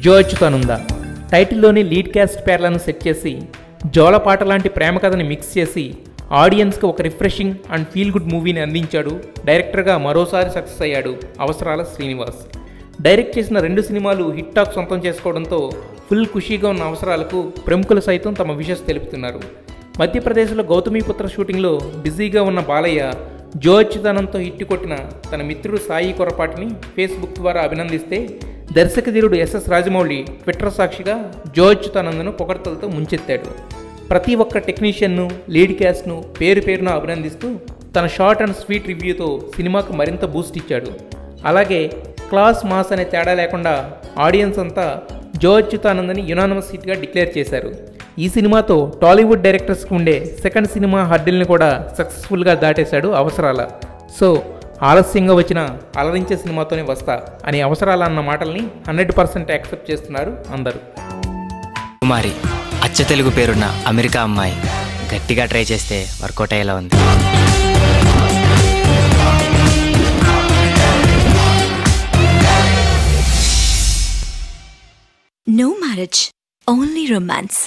జో Achyutananda టైటిల్లోని lead caste పేర్లను set చేసి జోలపాట లాంటి ప్రేమ కథని మిక్స్ చేసి ఆడియన్స్కి ఒక రిఫ్రెషింగ్ అండ్ ఫీల్ గుడ్ మూవీని అందించాడు. డైరెక్టర్గా మరోసారి సక్సెస్ అయ్యాడు అవసరాల శ్రీనివాస్. డైరెక్ట్ చేసిన 2 సినిమాలు హిట్ టాక్ సొంతం చేసుకోవడంతో ఫుల్ ఖుషీగా ఉన్న అవసరాలకు ప్రముఖులు సైతం తమ విషెస్ తెలుపుతున్నారు. మధ్యప్రదేశ్లో గౌతమిపుత్ర షూటింగ్లో బిజీగా ఉన్న బాలయ్య జో అచ్యుతానందంతో హిట్ కొట్టిన తన మిత్రుడు సాయి కొరపాటిని ఫేస్బుక్ ద్వారా అభినందిస్తే దర్శకధీరుడు ఎస్ఎస్ రాజమౌళి ట్విట్టర్ సాక్షిగా జో అచ్యుతానందను పొగడ్తలతో ముంచెత్తాడు. ప్రతి ఒక్క టెక్నీషియన్ను, లీడ్ క్యాస్ట్ను పేరు పేరున అభినందిస్తూ తన షార్ట్ అండ్ స్వీట్ రివ్యూతో సినిమాకు మరింత బూస్ట్ ఇచ్చాడు. అలాగే క్లాస్ మాస్ అనే తేడా లేకుండా ఆడియన్స్ అంతా జో అచ్యుతానందని యునానిమస్ హిట్గా డిక్లేర్ చేశారు. ఈ సినిమాతో టాలీవుడ్ డైరెక్టర్స్కి ఉండే సెకండ్ సినిమా హర్డిల్ని కూడా సక్సెస్ఫుల్గా దాటేశాడు అవసరాల. సో ఆలస్యంగా వచ్చిన అలరించే సినిమాతోనే వస్తా అని అవసరాల అన్న మాటల్ని 100% యాక్సెప్ట్ చేస్తున్నారు అందరూ. కుమారి అచ్చ తెలుగు పేరున్న అమెరికా అమ్మాయి గట్టిగా ట్రై చేస్తే వర్కౌట్ అయ్యేలా ఉంది. No marriage, only romance.